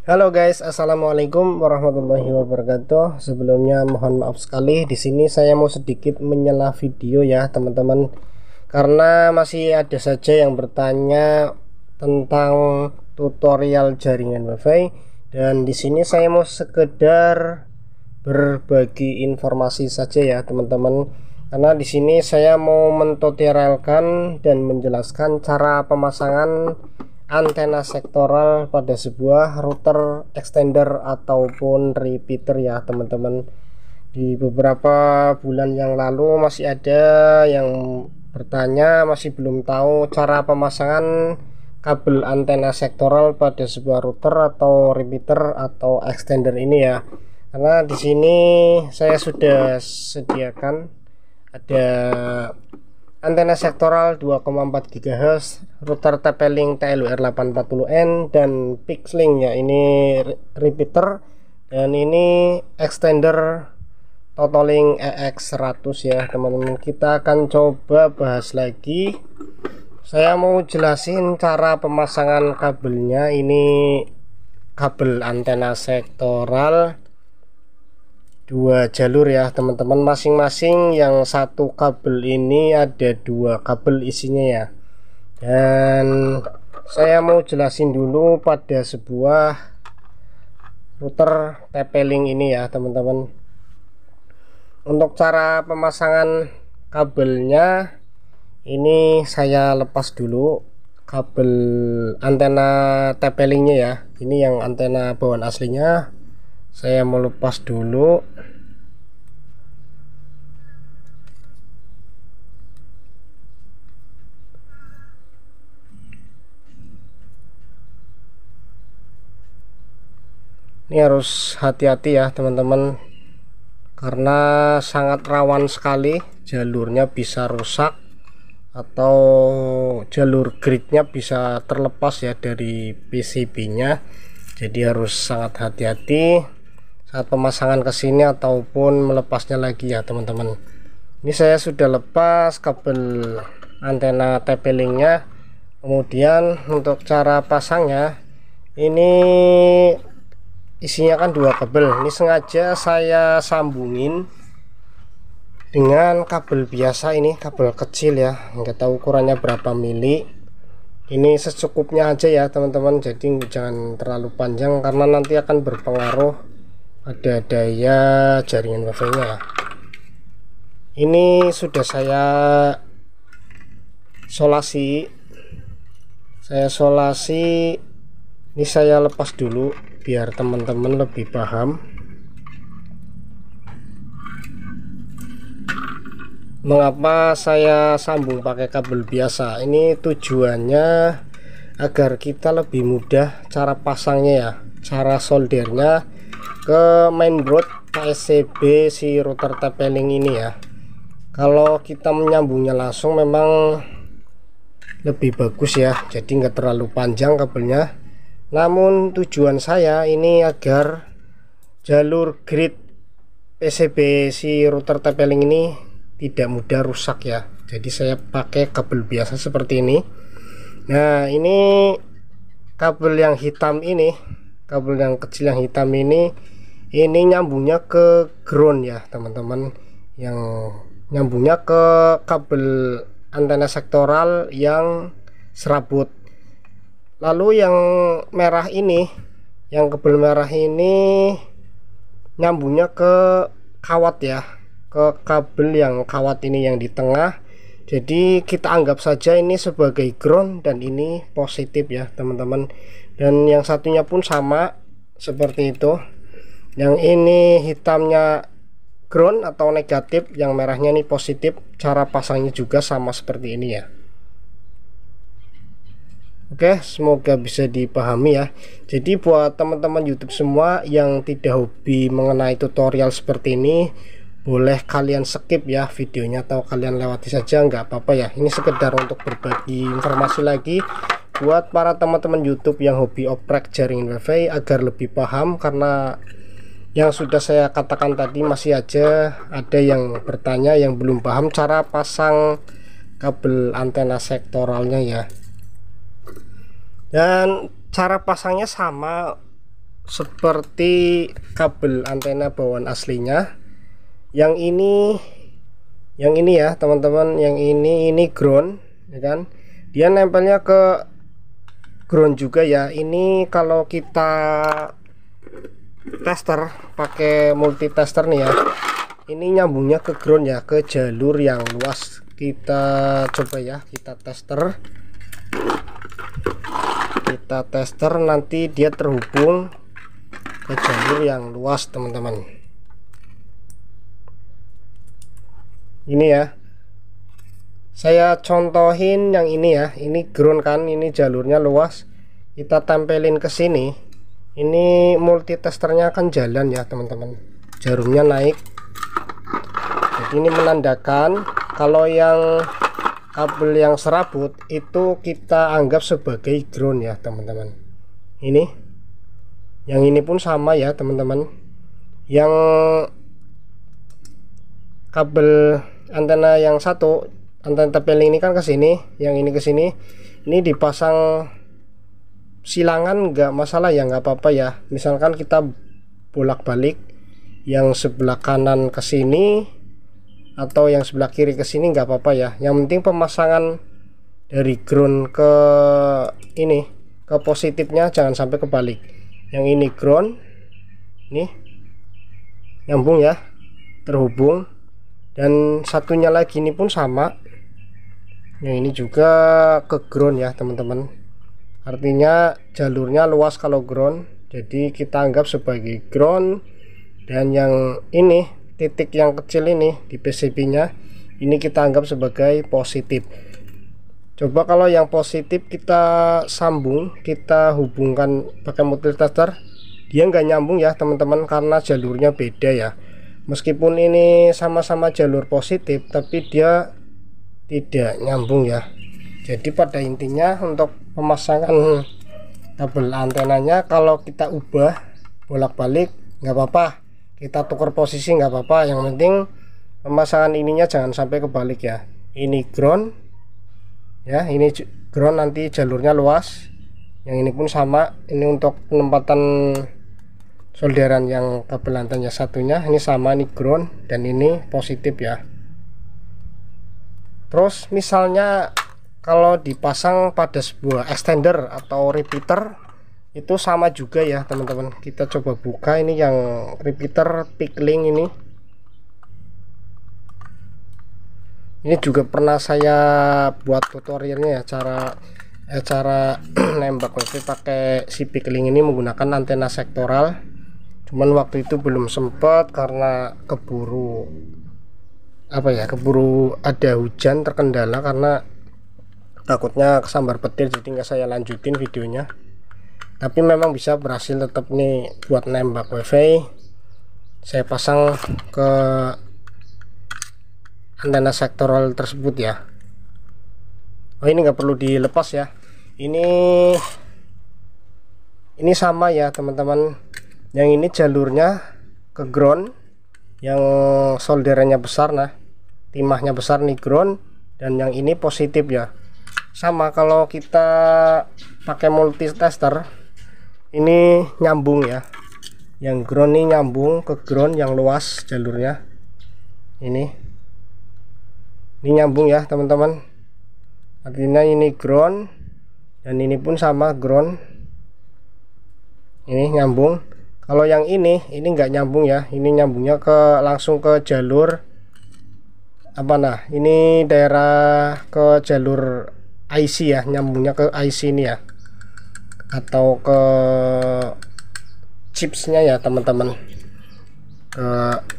Halo guys, assalamualaikum warahmatullahi wabarakatuh. Sebelumnya mohon maaf sekali. Di sini saya mau sedikit menyela video ya teman-teman, karena masih ada saja yang bertanya tentang tutorial jaringan WiFi. Dan di sini saya mau sekedar berbagi informasi saja ya teman-teman. Karena di sini saya mau mentutorialkan dan menjelaskan cara pemasangan antena sektoral pada sebuah router extender ataupun repeater ya teman-teman. Di beberapa bulan yang lalu masih ada yang bertanya, masih belum tahu cara pemasangan kabel antena sektoral pada sebuah router atau repeater atau extender ini ya. Karena di sini saya sudah sediakan ada antena sektoral 2,4 GHz, router TP-Link TLWR 840N, dan Pixlink ya, ini repeater, dan ini extender Totalink EX100 ya teman-teman. Kita akan coba bahas lagi. Saya mau jelasin cara pemasangan kabelnya. Ini kabel antena sektoral 2 jalur ya teman-teman, masing-masing yang satu kabel ini ada 2 kabel isinya ya. Dan saya mau jelasin dulu pada sebuah router TP-Link ini ya teman-teman. Untuk cara pemasangan kabelnya, ini saya lepas dulu kabel antena TP-Linknya ya. Ini yang antena bawaan aslinya saya mau lepas dulu. Ini harus hati-hati ya teman-teman, karena sangat rawan sekali jalurnya bisa rusak atau jalur gridnya bisa terlepas ya dari PCB nya. Jadi harus sangat hati-hati saat pemasangan ke sini ataupun melepasnya lagi ya teman-teman. Ini saya sudah lepas kabel antena TP-Link nya. Kemudian untuk cara pasangnya, ini isinya kan 2 kabel. Ini sengaja saya sambungin dengan kabel biasa, ini kabel kecil ya, nggak tahu ukurannya berapa mili. Ini secukupnya aja ya teman-teman, jadi jangan terlalu panjang karena nanti akan berpengaruh pada daya jaringan wifi nya ya. Ini sudah saya solasi, ini saya lepas dulu biar teman-teman lebih paham mengapa saya sambung pakai kabel biasa. Ini tujuannya agar kita lebih mudah cara pasangnya ya, cara soldernya ke mainboard PCB si router TP-Link ini ya. Kalau kita menyambungnya langsung memang lebih bagus ya, jadi nggak terlalu panjang kabelnya. Namun tujuan saya ini agar jalur grid PCB si router TP-Link ini tidak mudah rusak ya, jadi saya pakai kabel biasa seperti ini. Nah, ini kabel yang hitam ini, kabel yang kecil yang hitam ini nyambungnya ke ground ya teman-teman, yang nyambungnya ke kabel antena sektoral yang serabut. Lalu yang merah ini, yang kabel merah ini nyambungnya ke kawat ya, ke kabel yang kawat ini yang di tengah. Jadi kita anggap saja ini sebagai ground dan ini positif ya teman-teman. Dan yang satunya pun sama seperti itu. Yang ini hitamnya ground atau negatif, yang merahnya ini positif. Cara pasangnya juga sama seperti ini ya. Oke, semoga bisa dipahami ya. Jadi buat teman-teman YouTube semua yang tidak hobi mengenai tutorial seperti ini, boleh kalian skip ya videonya atau kalian lewati saja, nggak apa-apa ya. Ini sekedar untuk berbagi informasi lagi buat para teman-teman YouTube yang hobi oprek jaringan wifi agar lebih paham, karena yang sudah saya katakan tadi masih aja ada yang bertanya yang belum paham cara pasang kabel antena sektoralnya ya. Dan cara pasangnya sama seperti kabel antena bawaan aslinya. Yang ini ya teman-teman, yang ini ground ya kan, dia nempelnya ke ground juga ya. Ini kalau kita tester pakai multitester nih ya, ini nyambungnya ke ground ya, ke jalur yang luas. Kita coba ya, kita tester nanti dia terhubung ke jalur yang luas teman-teman. Ini ya, saya contohin yang ini ya, ini ground kan, ini jalurnya luas, kita tempelin ke sini. Ini multitesternya akan jalan ya teman-teman, jarumnya naik. Jadi ini menandakan kalau yang kabel yang serabut itu kita anggap sebagai ground ya teman-teman. Ini yang ini pun sama ya teman-teman, yang kabel antena yang satu, antena tempelin ini kan ke sini, yang ini ke sini. Ini dipasang silangan nggak masalah ya, nggak apa-apa ya. Misalkan kita bolak-balik yang sebelah kanan ke sini atau yang sebelah kiri ke sini nggak apa-apa ya. Yang penting pemasangan dari ground ke ini, ke positifnya jangan sampai kebalik. Yang ini ground, nih nyambung ya, terhubung. Dan satunya lagi ini pun sama, yang ini juga ke ground ya teman-teman. Artinya jalurnya luas kalau ground, jadi kita anggap sebagai ground. Dan yang ini titik yang kecil ini di PCB nya ini kita anggap sebagai positif. Coba kalau yang positif kita sambung, kita hubungkan pakai multitester, dia nggak nyambung ya teman-teman, karena jalurnya beda ya. Meskipun ini sama-sama jalur positif, tapi dia tidak nyambung ya. Jadi pada intinya untuk pemasangan kabel antenanya, kalau kita ubah bolak-balik nggak apa-apa, kita tukar posisi nggak apa-apa. Yang penting pemasangan ininya jangan sampai kebalik ya. Ini ground ya, ini ground, nanti jalurnya luas. Yang ini pun sama, ini untuk penempatan solderan yang kabel antena satunya, ini sama, ini ground dan ini positif ya. Terus misalnya kalau dipasang pada sebuah extender atau repeater itu sama juga ya teman-teman. Kita coba buka ini yang repeater Pickling ini. Ini juga pernah saya buat tutorialnya ya, cara nembak wifi pakai si Pickling ini menggunakan antena sektoral. Cuman waktu itu belum sempat karena keburu ada hujan, terkendala karena takutnya kesambar petir, jadi nggak saya lanjutin videonya. Tapi memang bisa berhasil tetap nih buat nembak wifi. Saya pasang ke antena sektoral tersebut ya. Oh, ini nggak perlu dilepas ya. Ini sama ya teman-teman. Yang ini jalurnya ke ground, yang solderannya besar, nah timahnya besar nih ground, dan yang ini positif ya. Sama kalau kita pakai multitester ini nyambung ya, yang ground ini nyambung ke ground yang luas jalurnya. Ini nyambung ya teman-teman, artinya ini ground dan ini pun sama ground, ini nyambung. Kalau yang ini nggak nyambung ya, ini nyambungnya langsung ke jalur ini daerah ke jalur IC ya, nyambungnya ke IC ini ya, atau ke chipsnya ya teman-teman, ke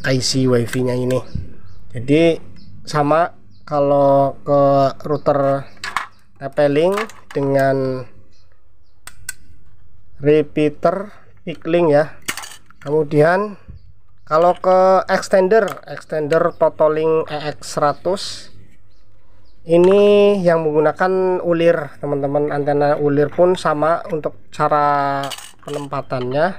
IC wifi nya ini. Jadi sama kalau ke router TP-Link dengan repeater Pickling ya. Kemudian kalau ke extender Totoling EX100 ini yang menggunakan ulir teman-teman, antena ulir pun sama untuk cara penempatannya.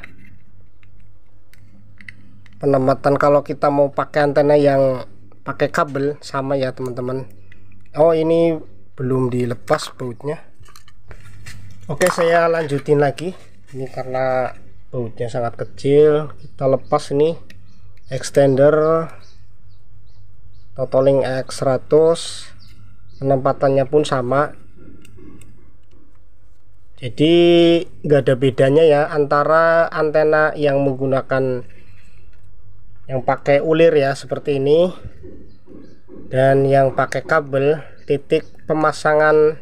Penempatan kalau kita mau pakai antena yang pakai kabel sama ya teman-teman. Oh, ini belum dilepas bautnya. Oke, saya lanjutin lagi. Ini karena bautnya sangat kecil. Kita lepas ini extender Totoling X100, penempatannya pun sama, jadi nggak ada bedanya ya antara antena yang menggunakan yang pakai ulir ya seperti ini dan yang pakai kabel. Titik pemasangan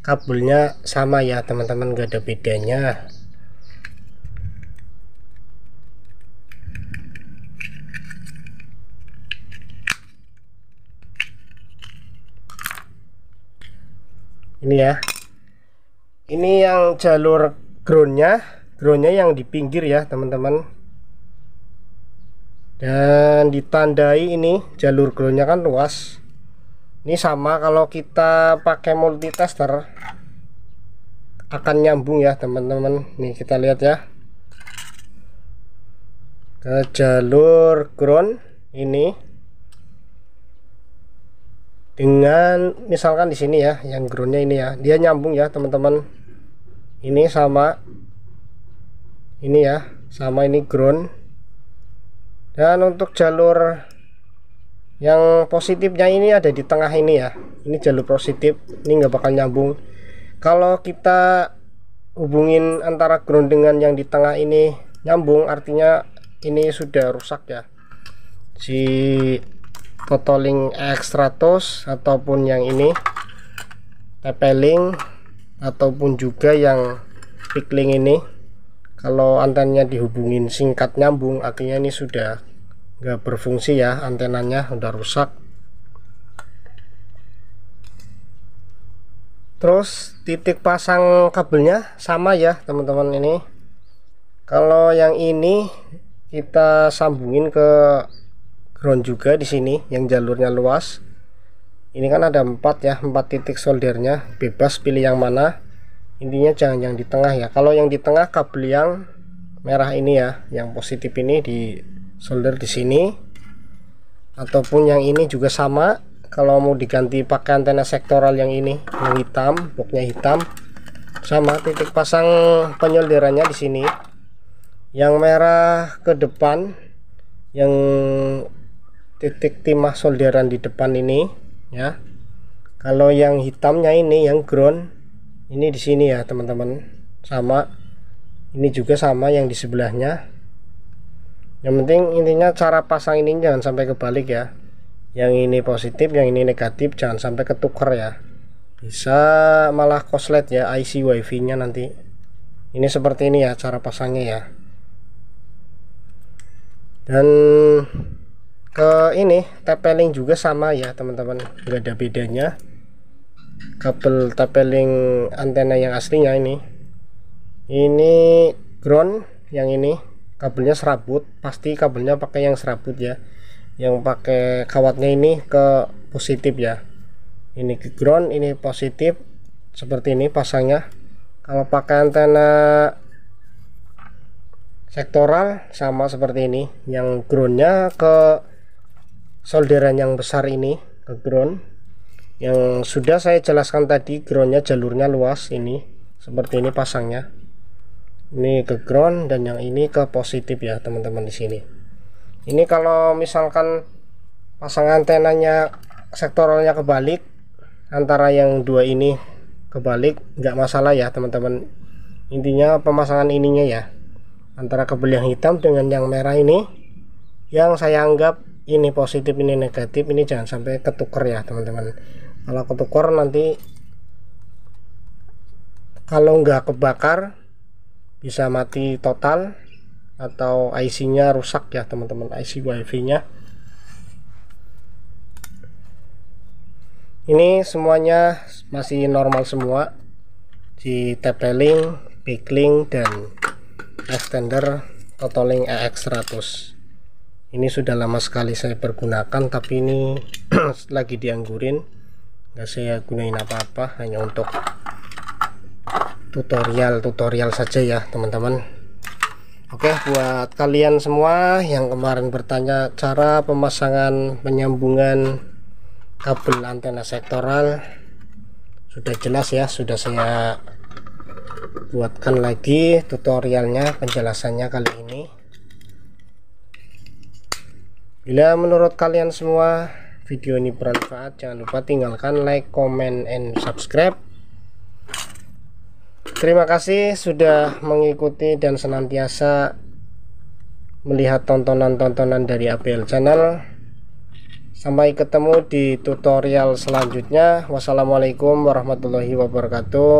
kabelnya sama ya teman-teman, nggak ada bedanya. Ini ya, ini yang jalur groundnya yang di pinggir ya teman-teman, dan ditandai ini jalur groundnya kan luas. Ini sama kalau kita pakai multitester akan nyambung ya teman-teman. Nih kita lihat ya, ke jalur ground ini dengan misalkan di sini ya, yang groundnya ini ya, dia nyambung ya teman-teman. Ini sama ini ya, sama ini ground. Dan untuk jalur yang positifnya ini ada di tengah ini ya, ini jalur positif, ini nggak bakal nyambung. Kalau kita hubungin antara ground dengan yang di tengah ini nyambung, artinya ini sudah rusak ya, si Totoling X100 ataupun yang ini TP-Link ataupun juga yang Peklink ini. Kalau antenanya dihubungin singkat nyambung, artinya ini sudah nggak berfungsi ya, antenanya udah rusak. Terus titik pasang kabelnya sama ya teman-teman. Ini kalau yang ini kita sambungin ke ground juga di sini yang jalurnya luas. Ini kan ada 4 ya, 4 titik soldernya, bebas pilih yang mana. Intinya jangan yang di tengah ya. Kalau yang di tengah kabel yang merah ini ya, yang positif ini di solder di sini. Ataupun yang ini juga sama. Kalau mau diganti pakai antena sektoral yang ini, yang hitam, boxnya hitam, sama titik pasang penyolderannya di sini. Yang merah ke depan, yang titik timah solderan di depan ini ya. Kalau yang hitamnya ini yang ground ini di sini ya teman-teman, sama ini juga sama yang di sebelahnya. Yang penting intinya cara pasang ini jangan sampai kebalik ya, yang ini positif yang ini negatif, jangan sampai ketukar ya, bisa malah koslet ya IC wifi nya nanti. Ini seperti ini ya cara pasangnya ya. Dan ke ini TP-Link juga sama ya teman-teman, nggak ada bedanya. Kabel TP-Link antena yang aslinya ini ground, yang ini kabelnya serabut, pasti kabelnya pakai yang serabut ya, yang pakai kawatnya ini ke positif ya. Ini ke ground, ini positif, seperti ini pasangnya. Kalau pakai antena sektoral sama seperti ini, yang groundnya ke solderan yang besar ini ke ground, yang sudah saya jelaskan tadi. Groundnya jalurnya luas, ini seperti ini pasangnya, ini ke ground dan yang ini ke positif ya teman-teman di sini. Ini kalau misalkan pasang antenanya sektoralnya kebalik, antara yang dua ini kebalik, nggak masalah ya teman-teman. Intinya pemasangan ininya ya, antara kabel yang hitam dengan yang merah ini, yang saya anggap ini positif ini negatif, ini jangan sampai ketuker ya teman-teman. Kalau ketuker nanti kalau nggak kebakar bisa mati total atau IC nya rusak ya teman-teman, IC wifi nya. Ini semuanya masih normal semua di TP-Link, Peklink dan extender Totoling EX100. Ini sudah lama sekali saya pergunakan, tapi ini lagi dianggurin, nggak saya gunain apa-apa, hanya untuk tutorial saja ya teman-teman. Oke, buat kalian semua yang kemarin bertanya cara pemasangan penyambungan kabel antena sektoral, sudah jelas ya, sudah saya buatkan lagi tutorialnya, penjelasannya kali ini. Bila menurut kalian semua video ini bermanfaat, jangan lupa tinggalkan like, comment, and subscribe. Terima kasih sudah mengikuti dan senantiasa melihat tontonan-tontonan dari ABL Channel. Sampai ketemu di tutorial selanjutnya. Wassalamualaikum warahmatullahi wabarakatuh.